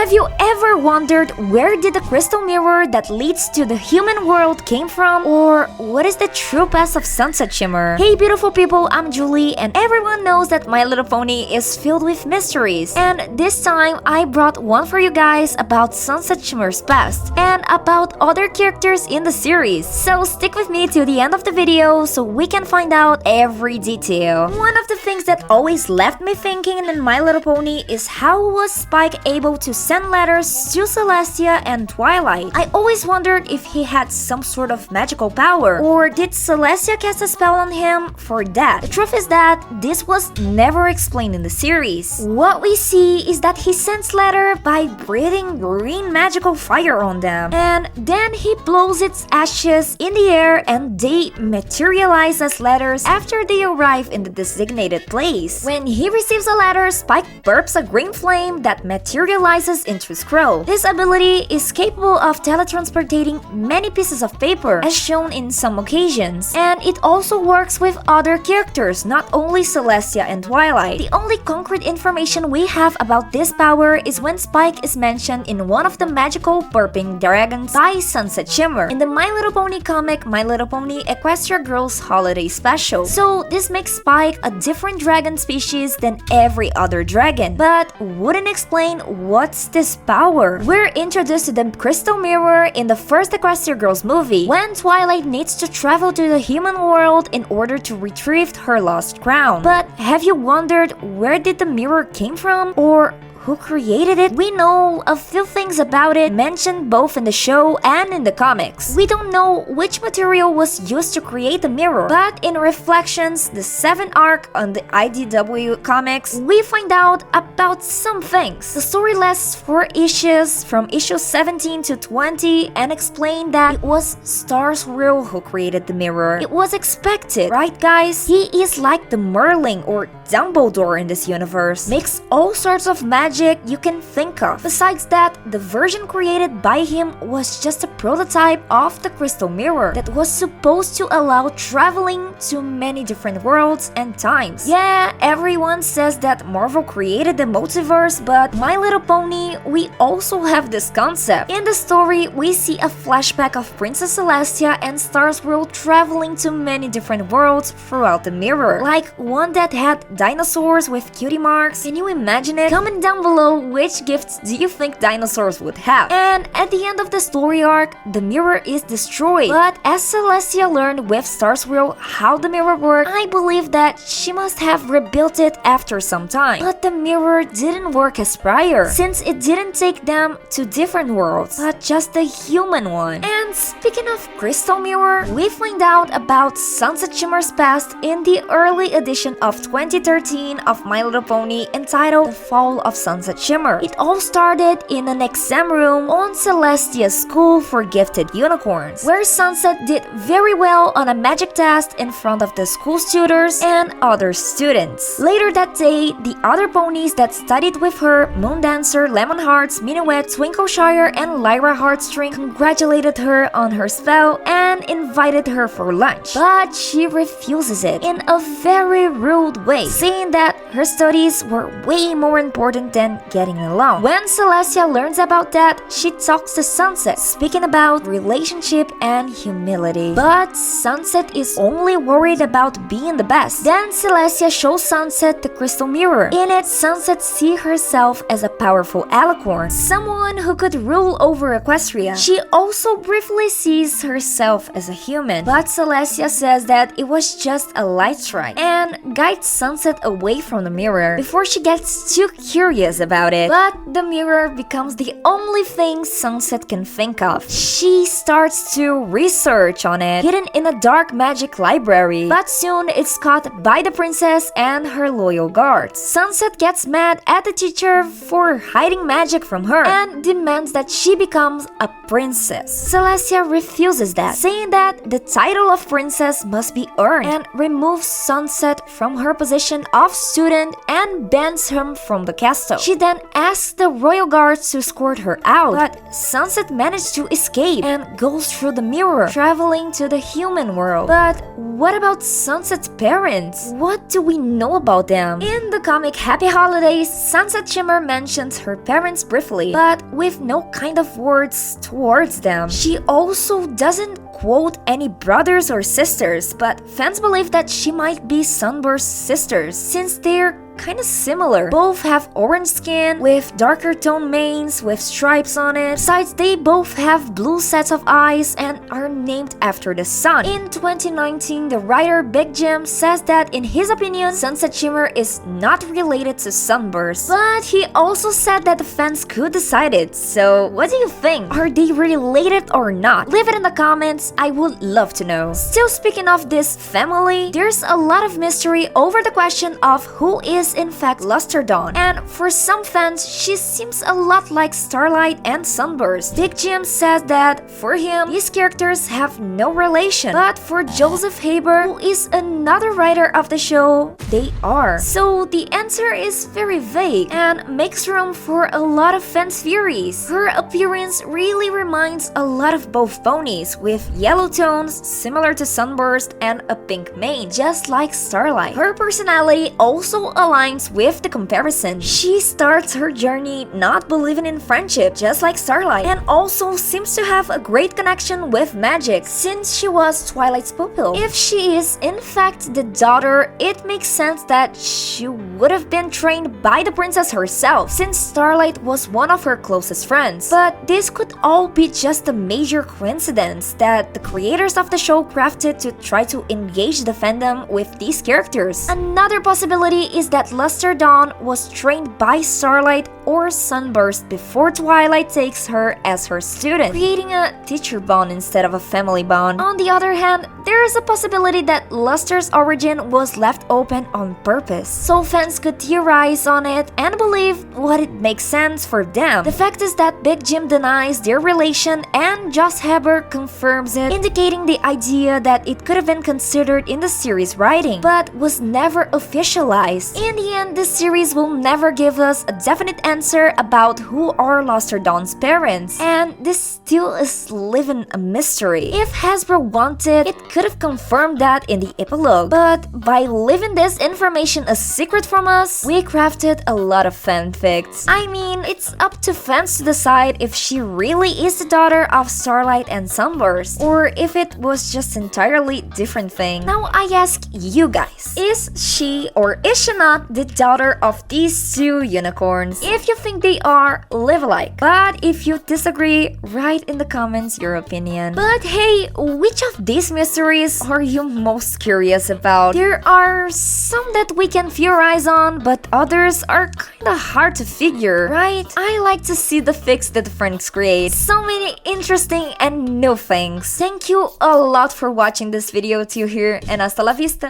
Have you ever wondered where did the crystal mirror that leads to the human world came from? Or what is the true past of Sunset Shimmer? Hey beautiful people, I'm Julie, and everyone knows that My Little Pony is filled with mysteries. And this time I brought one for you guys about Sunset Shimmer's past and about other characters in the series. So stick with me to the end of the video so we can find out every detail. One of the things that always left me thinking in My Little Pony is how was Spike able to send letters to Celestia and Twilight? I always wondered if he had some sort of magical power, or did Celestia cast a spell on him for that? The truth is that this was never explained in the series. What we see is that he sends letter by breathing green magical fire on them, and then he blows its ashes in the air and they materialize as letters after they arrive in the designated place. When he receives a letter, Spike burps a green flame that materializes into a scroll. This ability is capable of teletransportating many pieces of paper, as shown in some occasions, and it also works with other characters, not only Celestia and Twilight. The only concrete information we have about this power is when Spike is mentioned in one of the magical burping dragons by Sunset Shimmer in the My Little Pony comic My Little Pony Equestria Girls Holiday Special. So this makes Spike a different dragon species than every other dragon, but wouldn't explain what's this power. We're introduced to the crystal mirror in the first Equestria Girls movie, when Twilight needs to travel to the human world in order to retrieve her lost crown. But have you wondered where did the mirror came from, or who created it? We know a few things about it, mentioned both in the show and in the comics. We don't know which material was used to create the mirror, but in Reflections, the 7th arc on the IDW comics, we find out about some things. The story lasts 4 issues, from issue 17 to 20, and explain that it was Starswirl who created the mirror. It was expected, right guys? He is like the Merlin or Dumbledore in this universe. Makes all sorts of magic you can think of. Besides that, the version created by him was just a prototype of the crystal mirror that was supposed to allow traveling to many different worlds and times. Yeah, everyone says that Marvel created the multiverse, but My Little Pony, we also have this concept. In the story, we see a flashback of Princess Celestia and Starswirl traveling to many different worlds throughout the mirror, like one that had dinosaurs with cutie marks. Can you imagine it? Comment down below which gifts do you think dinosaurs would have. And at the end of the story arc, the mirror is destroyed. But as Celestia learned with Starswirl how the mirror worked, I believe that she must have rebuilt it after some time. But the mirror didn't work as prior, since it didn't take them to different worlds, but just the human one. And speaking of crystal mirror, we find out about Sunset Shimmer's past in the early edition of 2013 of My Little Pony entitled The Fall of Sunset Shimmer. It all started in an exam room on Celestia's school for gifted unicorns, where Sunset did very well on a magic test in front of the school's tutors and other students. Later that day, the other ponies that studied with her, Moondancer, Lemon Hearts, Minuet, Twinkleshire, and Lyra Heartstring, congratulated her on her spell and invited her for lunch. But she refuses it in a very rude way, saying that her studies were way more important than getting along. When Celestia learns about that, she talks to Sunset, speaking about relationship and humility. But Sunset is only worried about being the best. Then Celestia shows Sunset the crystal mirror. In it, Sunset sees herself as a powerful alicorn, someone who could rule over Equestria. She also briefly sees herself as a human, but Celestia says that it was just a light strike and guides Sunset away from the mirror before she gets too curious about it. But the mirror becomes the only thing Sunset can think of. She starts to research on it, hidden in a dark magic library, but soon it's caught by the princess and her loyal guards. Sunset gets mad at the teacher for hiding magic from her and demands that she becomes a princess. Celestia refuses that, saying that the title of princess must be earned, and removes Sunset from her position of student student and bans him from the castle. She then asks the royal guards to escort her out, but Sunset managed to escape and goes through the mirror, traveling to the human world. But what about Sunset's parents? What do we know about them? In the comic Happy Holidays, Sunset Shimmer mentions her parents briefly, but with no kind of words towards them. She also doesn't quote any brothers or sisters, but fans believe that she might be Sunburst's sisters since they're kinda similar. Both have orange skin with darker toned manes with stripes on it. Besides, they both have blue sets of eyes and are named after the sun. In 2019, the writer Big Jim says that in his opinion, Sunset Shimmer is not related to Sunburst, but he also said that the fans could decide it. So what do you think? Are they related or not? Leave it in the comments, I would love to know. Still speaking of this family, there's a lot of mystery over the question of who is in fact Luster Dawn, and for some fans, she seems a lot like Starlight and Sunburst. Big Jim says that for him, these characters have no relation, but for Joseph Haber, who is another writer of the show, they are. So the answer is very vague and makes room for a lot of fans' theories. Her appearance really reminds a lot of both ponies, with yellow tones similar to Sunburst and a pink mane, just like Starlight. Her personality also aligns with the comparison. She starts her journey not believing in friendship, just like Starlight, and also seems to have a great connection with magic since she was Twilight's pupil. If she is in fact the daughter, it makes sense that she would have been trained by the princess herself, since Starlight was one of her closest friends. But this could all be just a major coincidence that the creators of the show crafted to try to engage the fandom with these characters. Another possibility is that Luster Dawn was trained by Starlight or Sunburst before Twilight takes her as her student, creating a teacher bond instead of a family bond. On the other hand, there is a possibility that Luster's origin was left open on purpose, so fans could theorize on it and believe what it makes sense for them. The fact is that Big Jim denies their relation and Joss Haber confirms it, indicating the idea that it could have been considered in the series writing, but was never officialized. In the end, this series will never give us a definite answer about who are Luster Dawn's parents, and this still is living a mystery. If Hasbro wanted, it could have confirmed that in the epilogue, but by leaving this information a secret from us, we crafted a lot of fanfics. I mean, it's up to fans to decide if she really is the daughter of Starlight and Sunburst, or if it was just entirely different thing. Now I ask you guys, is she or is she not the daughter of these two unicorns? If you think they are, leave a like. But if you disagree, write in the comments your opinion. But hey, which of these mysteries are you most curious about? There are some that we can theorize on, but others are kinda hard to figure, right? I like to see the fics that the friends create. So many interesting and new things. Thank you a lot for watching this video till here, and hasta la vista!